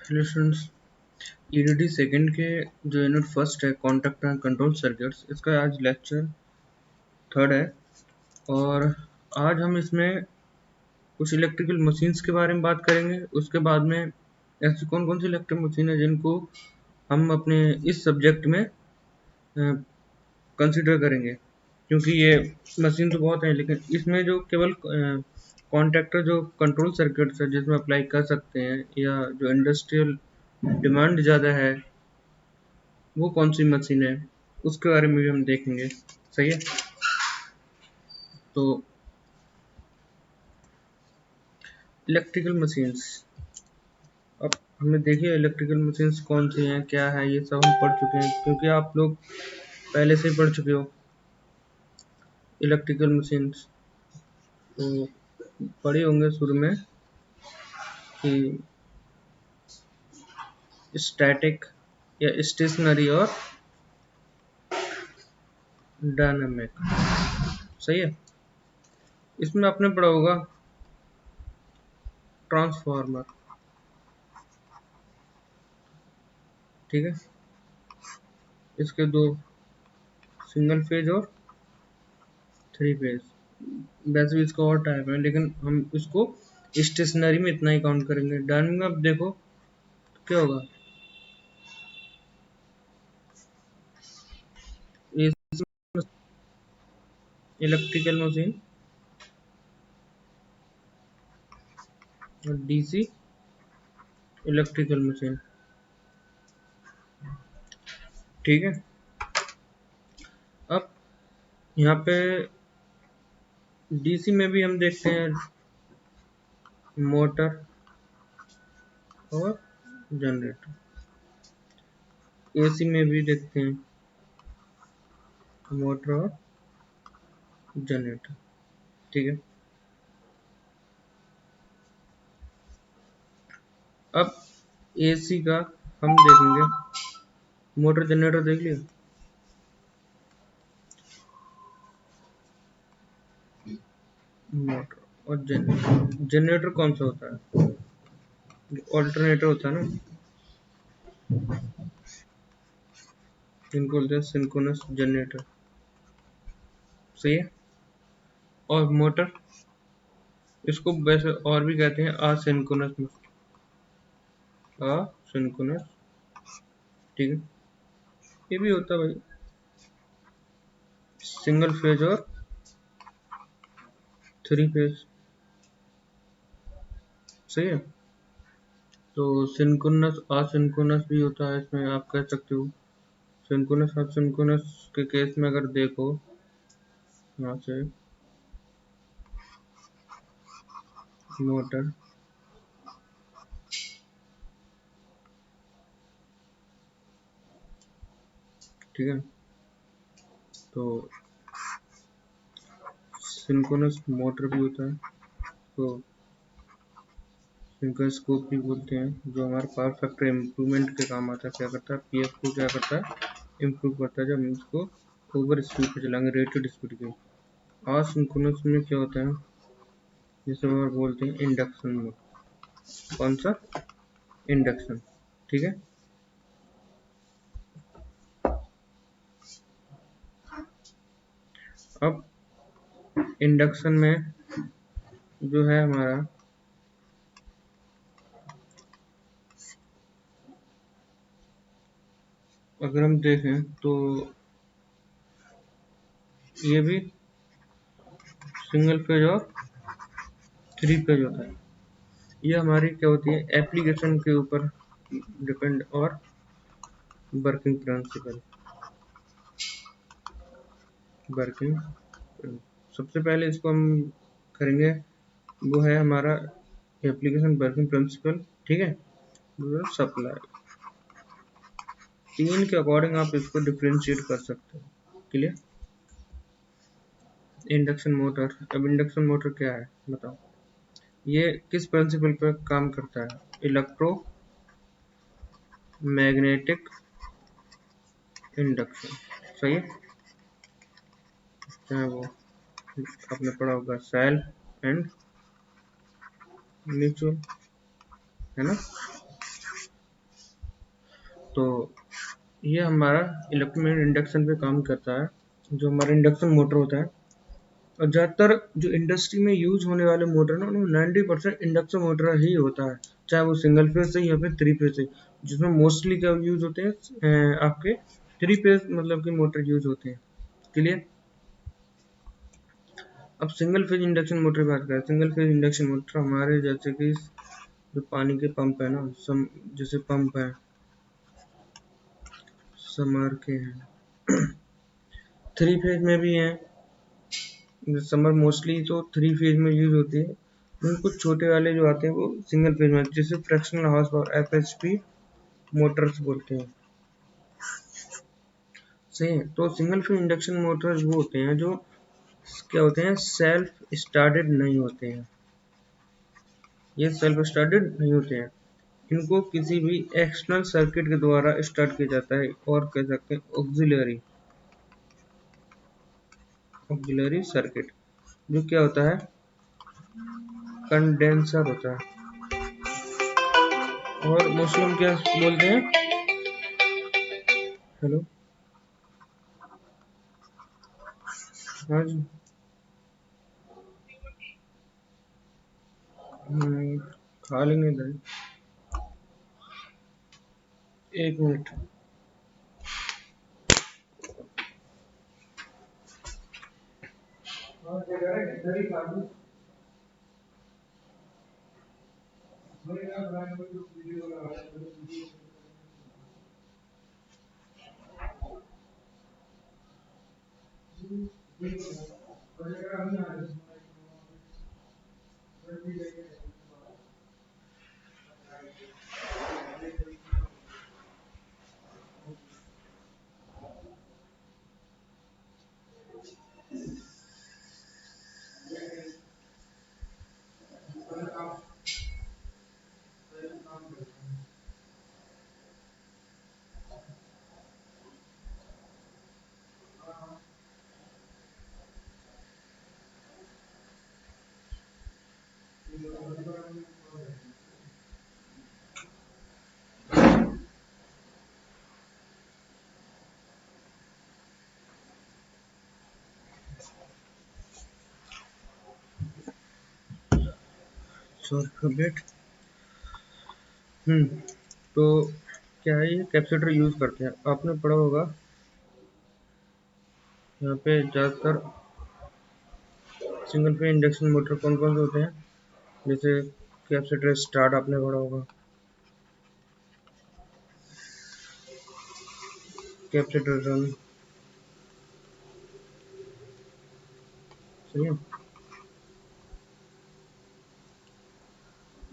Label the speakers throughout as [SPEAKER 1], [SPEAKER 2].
[SPEAKER 1] Relations EDD second के जो unit first है कॉन्टैक्ट एंड कंट्रोल सर्किट्स, इसका आज लेक्चर थर्ड है। और आज हम इसमें कुछ इलेक्ट्रिकल मशीन्स के बारे में बात करेंगे। उसके बाद में ऐसी कौन कौन सी इलेक्ट्रिक मशीन है जिनको हम अपने इस सब्जेक्ट में कंसिडर करेंगे, क्योंकि ये मशीन तो बहुत है लेकिन इसमें जो केवल कॉन्टैक्टर जो कंट्रोल सर्किट्स है जिसमें अप्लाई कर सकते हैं या जो इंडस्ट्रियल डिमांड ज़्यादा है वो कौन सी मशीन है उसके बारे में भी हम देखेंगे। सही है। तो इलेक्ट्रिकल मशीन्स, अब हमने देखी इलेक्ट्रिकल मशीन्स कौन सी हैं, क्या है, ये सब हम पढ़ चुके हैं क्योंकि आप लोग पहले से ही पढ़ चुके हो इलेक्ट्रिकल मशीन्स। तो पढ़े होंगे शुरू में कि स्टैटिक या स्टेशनरी और डायनामिक। सही है। इसमें आपने पढ़ा होगा ट्रांसफार्मर, ठीक है। इसके दो, सिंगल फेज और थ्री फेज। वैसे भी इसका और टाइप है लेकिन हम इसको स्टेशनरी में इतना ही काउंट करेंगे। डायनामिक में अब देखो तो क्या होगा, इलेक्ट्रिकल मशीन और डीसी इलेक्ट्रिकल मशीन, ठीक है। अब यहाँ पे डीसी में भी हम देखते हैं मोटर और जनरेटर, एसी में भी देखते हैं मोटर और जनरेटर, ठीक है। अब एसी का हम देखेंगे, मोटर जनरेटर देख लिया। मोटर और जनरेटर, जनरेटर कौन सा होता है, ऑल्टरनेटर होता है ना, जिनको बोलते हैं सिंक्रोनस जनरेटर। सही है। और मोटर, इसको वैसे और भी कहते हैं असिंक्रोनस, असिंक्रोनस, ठीक है। ये भी होता है भाई सिंगल फेज और थ्री फेज। सही है। तो सिंक्रोनस असिंक्रोनस भी होता है, इसमें आप कह सकते हो। सिंक्रोनस असिंक्रोनस के केस में अगर देखो यहाँ से मोटर, ठीक है। तो सिंक्रोनस मोटर भी होता है, तो सिंक्रोनस स्कोप भी बोलते हैं, जो हमारे पावर फैक्टर इम्प्रूवमेंट के काम आता है। क्या करता है, पीएफ को क्या करता है, इम्प्रूव करता है जब हम इसको ओवर स्पीड पे चलाएंगे, रेटेड स्पीड के। असिंक्रोनस में क्या होता है, जिसे हम बोलते हैं इंडक्शन मोड। कौन सा, इंडक्शन, ठीक है। अब इंडक्शन में जो है हमारा, अगर हम देखें तो ये भी सिंगल फेज और थ्री फेज होता है। ये हमारी क्या होती है, एप्लीकेशन के ऊपर डिपेंड, और वर्किंग प्रिंसिपल, वर्किंग। सबसे पहले इसको हम करेंगे, वो है हमारा एप्लीकेशन वर्किंग प्रिंसिपल, ठीक है। सप्लाई, तीन के अकॉर्डिंग आप इसको डिफ्रेंशिएट कर सकते हो। क्लियर। इंडक्शन मोटर, अब इंडक्शन मोटर क्या है बताओ, ये किस प्रिंसिपल पर काम करता है, इलेक्ट्रो मैग्नेटिक इंडक्शन। सही है। चाहे वो आपने पढ़ा होगा सेल्फ एंड म्यूचुअल, है ना। तो ये हमारा इलेक्ट्रोमैग्नेटिक इंडक्शन पे काम करता है, जो हमारा इंडक्शन मोटर होता है। और ज़्यादातर जो इंडस्ट्री में यूज होने वाले मोटर ना, उनमें 90% इंडक्शन मोटर ही होता है, चाहे वो सिंगल फेज से या फिर थ्री फेज से, जिसमें मोस्टली क्या यूज होते हैं आपके थ्री फेज मतलब के मोटर यूज होते हैं। क्लियर। अब सिंगल फेज इंडक्शन मोटर की बात करें, सिंगल फेज इंडक्शन मोटर हमारे जैसे कि जो पानी के पंप है ना, जैसे पंप है, समर के हैं, थ्री फेज में भी हैं। समर मोस्टली तो थ्री फेज में यूज होती है, कुछ छोटे वाले जो आते हैं वो सिंगल फेज में, जिसे fractional horse power FHP Motors बोलते हैं। सही है। तो सिंगल फेज इंडक्शन मोटर्स वो होते हैं जो क्या होते हैं, सेल्फ स्टार्टेड नहीं होते हैं। ये सेल्फ स्टार्टेड नहीं होते हैं, इनको किसी भी एक्सटर्नल सर्किट के द्वारा स्टार्ट किया जाता है, और कह सकते हैं ऑक्सिलरी सर्किट, जो क्या होता है, कंडेंसर होता है। और मुस्लिम क्या बोलते हैं, हेलो, हाँ जी, खा लेंगे दही, एक मिनट। तो क्या है, ये कैपेसिटर यूज करते हैं, आपने पढ़ा होगा यहाँ पे ज़्यादातर सिंगल फेज इंडक्शन मोटर कौन कौन से होते हैं, जैसे कैपेसिटर स्टार्ट आपने पढ़ा होगा, कैपेसिटर रन, सही है।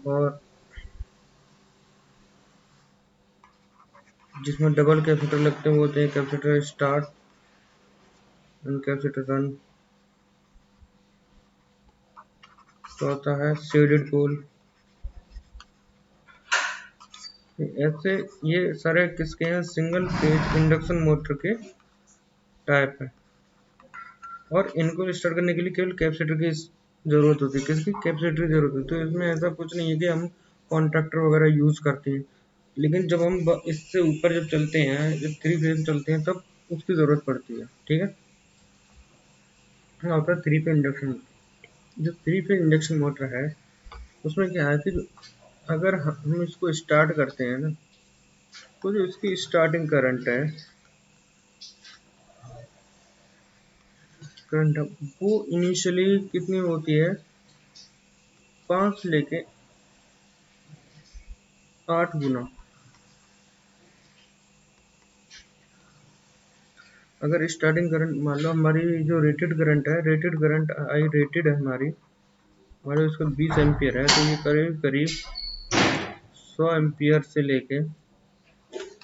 [SPEAKER 1] और जिसमें डबल कैपेसिटर लगते हैं वो होते हैं capacitor start and capacitor run. तो होता है शेडेड पोल। ऐसे ये सारे किसके हैं, सिंगल फेज इंडक्शन मोटर के टाइप है। और इनको स्टार्ट करने के लिए केवल कैपेसिटर की जरूरत होती है, किसकी, कैपेसिटर की जरूरत होती है। तो इसमें ऐसा कुछ नहीं है कि हम कॉन्ट्रैक्टर वगैरह यूज करते हैं, लेकिन जब हम इससे ऊपर जब चलते हैं, जब थ्री फेज चलते हैं, तब उसकी जरूरत पड़ती है। ठीक है, होता है थ्री फेज इंडक्शन। जो थ्री फेज इंडक्शन मोटर है उसमें क्या है कि अगर हम इसको स्टार्ट करते हैं ना, तो जो इसकी स्टार्टिंग करंट वो इनिशियली कितनी होती है, 5 से लेके 8 गुना। अगर स्टार्टिंग करंट मान लो हमारी जो रेटेड करंट है, रेटेड करंट आई रेटेड है हमारी, हमारे उसका 20 एम्पियर है, तो ये करीब करीब 100 एम्पियर से लेके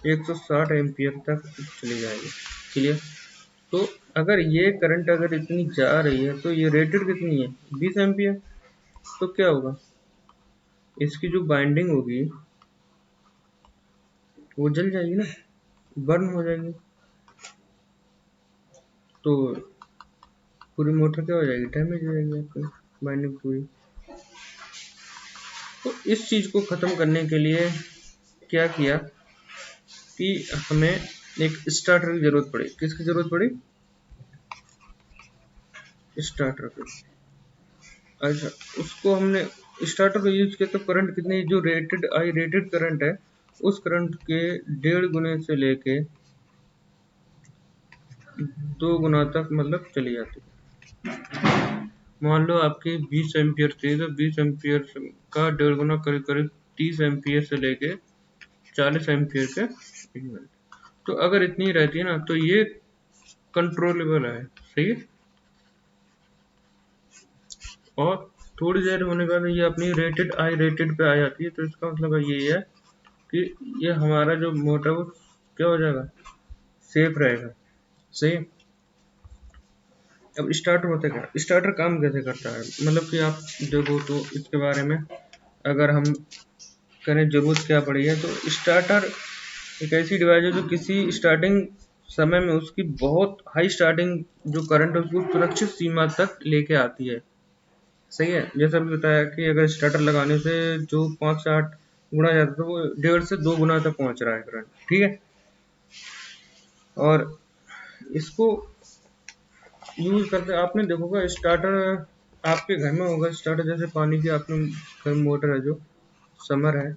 [SPEAKER 1] 160 एम्पियर तक चली जाएगी। क्लियर। तो अगर ये करंट अगर इतनी जा रही है, तो ये रेटेड कितनी है, 20 एम्पियर। तो क्या होगा, इसकी जो बाइंडिंग होगी वो जल जाएगी ना, बर्न हो जाएगी। तो पूरी मोटर क्या हो जाएगी, डैमेज हो जाएगी आपकी बाइंडिंग पूरी। तो इस चीज को खत्म करने के लिए क्या किया, कि हमें एक स्टार्टर की जरूरत पड़ी। किसकी जरूरत पड़ी? स्टार्टर की। अच्छा, उसको हमने स्टार्टर को यूज किया तो करंट कितनी, जो रेटेड करंट है उस करंट के 1.5 गुने से लेके 2 गुना तक मतलब चली जाती है। मान लो आपकी 20 एम्पियर थी तो 20 एम्पियर का 1.5 गुना करीब करीब 30 एम्पियर से लेके 40 एम्पियर के इक्वल। तो अगर इतनी रहती है ना तो ये कंट्रोलेबल है, सही है। और थोड़ी देर होने के बाद ये अपनी रेटेड पे आ जाती है। तो इसका मतलब ये है कि ये हमारा जो मोटर वो क्या हो जाएगा, सेफ रहेगा, सही है। अब स्टार्टर होता है क्या, स्टार्टर काम कैसे करता है, मतलब कि आप देखो तो इसके बारे में अगर हम करें जरूरत क्या पड़ी है, तो स्टार्टर एक ऐसी डिवाइस है जो किसी स्टार्टिंग समय में उसकी बहुत हाई स्टार्टिंग जो करंट है उसको सुरक्षित सीमा तक लेके आती है, सही है। जैसे अभी बताया कि अगर स्टार्टर लगाने से जो 5 से 8 गुना जाता है तो वो 1.5 से 2 गुना तक पहुंच रहा है करंट, ठीक है। और इसको यूज करते आपने देखोगा स्टार्टर आपके घर में होगा। स्टार्टर जैसे पानी की आपने घर में मोटर है जो समर है,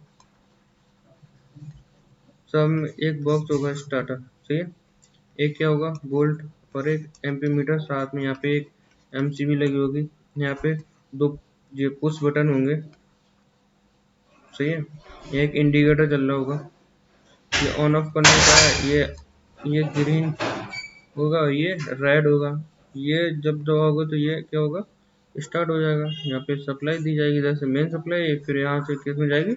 [SPEAKER 1] सब में एक बॉक्स होगा स्टार्टर, सही है। एक क्या होगा, वोल्ट और एक एम्पीमीटर, साथ में यहाँ पे एक एमसीबी लगी होगी, यहाँ पे 2 ये पुश बटन होंगे, सही है। एक इंडिकेटर चल रहा होगा, ये ऑन ऑफ करने का है, ये ग्रीन होगा, ये रेड होगा। ये जब दबाओगे तो ये क्या होगा, स्टार्ट हो जाएगा। यहाँ पे सप्लाई दी जाएगी, इधर से मेन सप्लाई, फिर यहाँ से किस में जाएगी,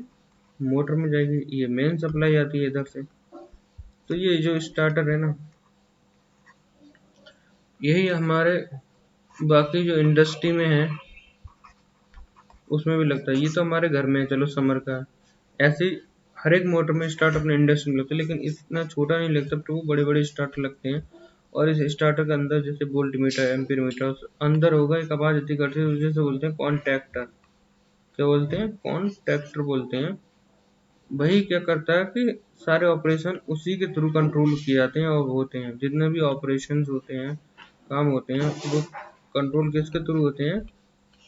[SPEAKER 1] मोटर में जाएगी। ये मेन सप्लाई आती है इधर से। तो ये जो स्टार्टर है ना, यही हमारे बाकी जो इंडस्ट्री में है उसमें भी लगता है। ये तो हमारे घर में है, चलो समर का। ऐसे ही हर एक मोटर में स्टार्टर अपने इंडस्ट्री में लगता है, लेकिन इतना छोटा नहीं लगता, तो वो बड़े बड़े स्टार्टर लगते हैं। और इस स्टार्टर के अंदर जैसे वोल्ट मीटर, एम्पीयर मीटर अंदर होगा, एक आवाज इतनी करती है, जैसे बोलते हैं कॉन्टैक्टर। क्या बोलते हैं, कॉन्टैक्टर बोलते हैं। वही क्या करता है कि सारे ऑपरेशन उसी के थ्रू कंट्रोल किए जाते हैं और होते हैं। जितने भी ऑपरेशन होते हैं, काम होते हैं, वो कंट्रोल किसके थ्रू होते हैं,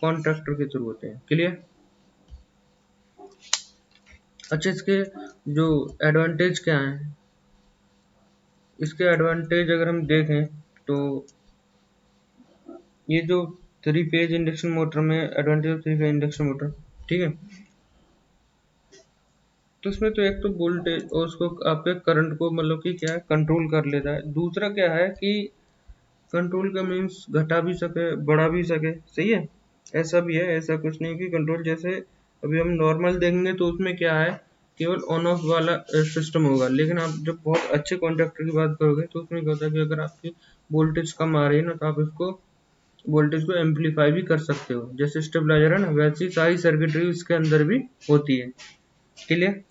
[SPEAKER 1] कॉन्ट्रैक्टर के थ्रू होते हैं। क्लियर। अच्छा, इसके जो एडवांटेज क्या है, इसके एडवांटेज अगर हम देखें तो ये जो 3 फेज इंडक्शन मोटर में advantage of 3 phase induction motor, ठीक है। तो इसमें तो एक तो वोल्टेज और उसको आपके करंट को मतलब कि क्या है, कंट्रोल कर लेता है। दूसरा क्या है कि कंट्रोल का मीन्स घटा भी सके बढ़ा भी सके, सही है। ऐसा भी है, ऐसा कुछ नहीं कि कंट्रोल जैसे अभी हम नॉर्मल देखेंगे तो उसमें क्या है, केवल ऑन ऑफ वाला सिस्टम होगा। लेकिन आप जब बहुत अच्छे कॉन्ट्रैक्टर की बात करोगे तो उसमें क्या होता है कि अगर आपकी वोल्टेज कम आ रही है ना, तो आप इसको वोल्टेज को एम्पलीफाई भी कर सकते हो। जैसे स्टेबलाइजर है ना, वैसी सारी सर्किटरी इसके अंदर भी होती है, क्लियर।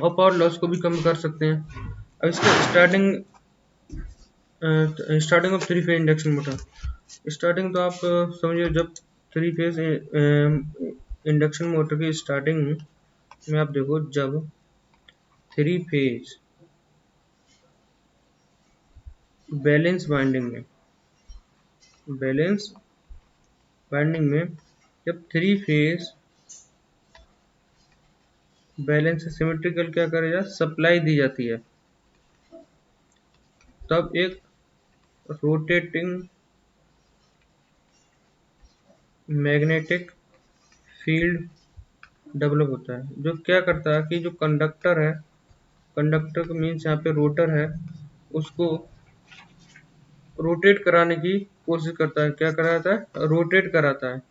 [SPEAKER 1] और पावर लॉस को भी कम कर सकते हैं। अब इसका starting of 3 phase induction motor. Starting तो आप समझिए, जब 3 फेज इंडक्शन मोटर की स्टार्टिंग में आप देखो, जब 3 फेज बैलेंस वाइंडिंग में जब 3 फेज बैलेंस सिमेट्रिकल क्या करेगा, सप्लाई दी जाती है, तब एक रोटेटिंग मैग्नेटिक फील्ड डेवलप होता है, जो क्या करता है कि जो कंडक्टर है, कंडक्टर का मीन्स यहाँ पे रोटर है, उसको रोटेट कराने की कोशिश करता है। क्या कराता है, रोटेट कराता है।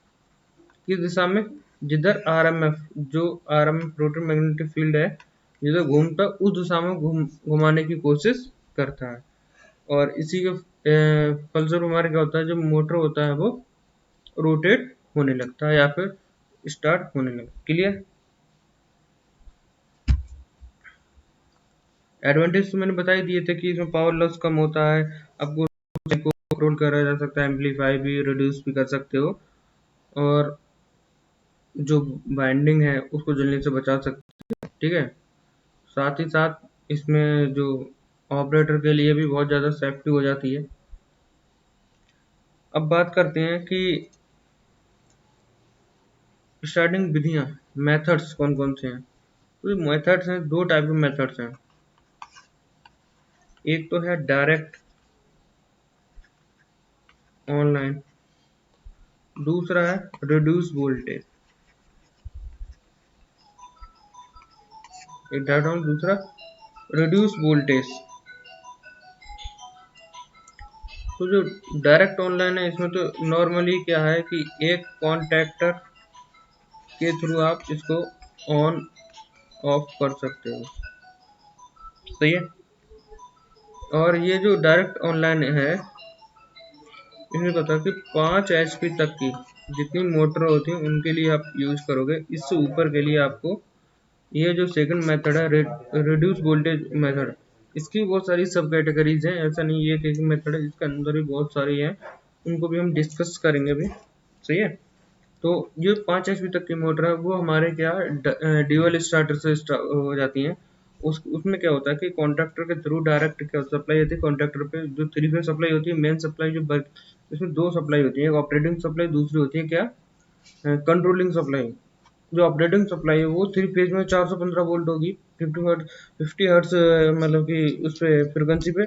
[SPEAKER 1] किस दिशा में, जिधर आरएमएफ, जो आरएमएफ रोटर मैग्नेटिक फील्ड है, जिधर घूमता है उस दिशा में घुमाने की कोशिश करता है। और इसी के फलस्वरूप हमारे क्या होता है, जो मोटर होता है वो रोटेट होने लगता है या फिर स्टार्ट होने लगता है। क्लियर। एडवांटेज तो मैंने बता ही दिए थे कि इसमें पावर लॉस कम होता है, आपको कंट्रोल करा जा सकता है, एम्पलीफाई भी रिड्यूस भी कर सकते हो, और जो बाइंडिंग है उसको जलने से बचा सकते हो, ठीक है। साथ ही साथ इसमें जो ऑपरेटर के लिए भी बहुत ज़्यादा सेफ्टी हो जाती है। अब बात करते हैं कि स्टार्टिंग विधियाँ, मेथड्स कौन कौन से हैं। तो मेथड्स हैं, दो टाइप के मेथड्स हैं। एक तो है डायरेक्ट ऑनलाइन, दूसरा है रिड्यूस वोल्टेज। एक डायरेक्ट ऑन, दूसरा रिड्यूस वोल्टेज। तो जो डायरेक्ट ऑनलाइन है इसमें तो नॉर्मली क्या है कि एक कॉन्टैक्टर के थ्रू आप इसको ऑन ऑफ कर सकते हो, सही है। और ये जो डायरेक्ट ऑनलाइन है इसमें पता है कि 5 HP तक की जितनी मोटर होती है उनके लिए आप यूज करोगे। इससे ऊपर के लिए आपको ये जो सेकंड मेथड है रिड्यूस वोल्टेज मेथड, इसकी बहुत सारी सब कैटेगरीज हैं, ऐसा नहीं ये एक मेथड है, इसके अंदर भी बहुत सारी हैं, उनको भी हम डिस्कस करेंगे भी, सही है। तो जो 5 HP तक की मोटर है वो हमारे क्या ड्यूअल स्टार्टर से हो जाती हैं। उसमें क्या होता है कि कॉन्ट्रैक्टर के थ्रू डायरेक्ट क्या सप्लाई होती है कॉन्ट्रैक्टर पे, जो 3 फेज सप्लाई होती है, मेन सप्लाई जो इसमें दो सप्लाई होती है, एक ऑपरेटिंग सप्लाई, दूसरी होती है क्या कंट्रोलिंग सप्लाई। जो ऑपरेटिंग सप्लाई है वो 3 फेज में 415 वोल्ट होगी, 50 हर्ट्स मतलब कि उस पे फ्रिक्वेंसी पे।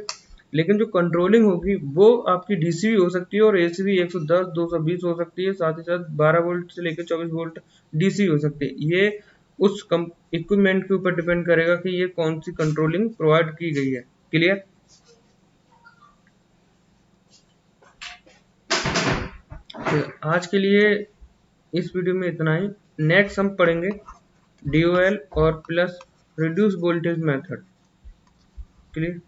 [SPEAKER 1] लेकिन जो कंट्रोलिंग होगी वो आपकी डीसी भी हो सकती है और एसी भी 110 220 हो सकती है, साथ ही साथ 12 वोल्ट से लेकर 24 वोल्ट डीसी हो सकती है। ये उस इक्विपमेंट के ऊपर डिपेंड करेगा कि ये कौन सी कंट्रोलिंग प्रोवाइड की गई है। क्लियर। तो आज के लिए इस वीडियो में इतना ही। नेक्स्ट हम पढ़ेंगे DOL और plus reduce voltage method. Clear.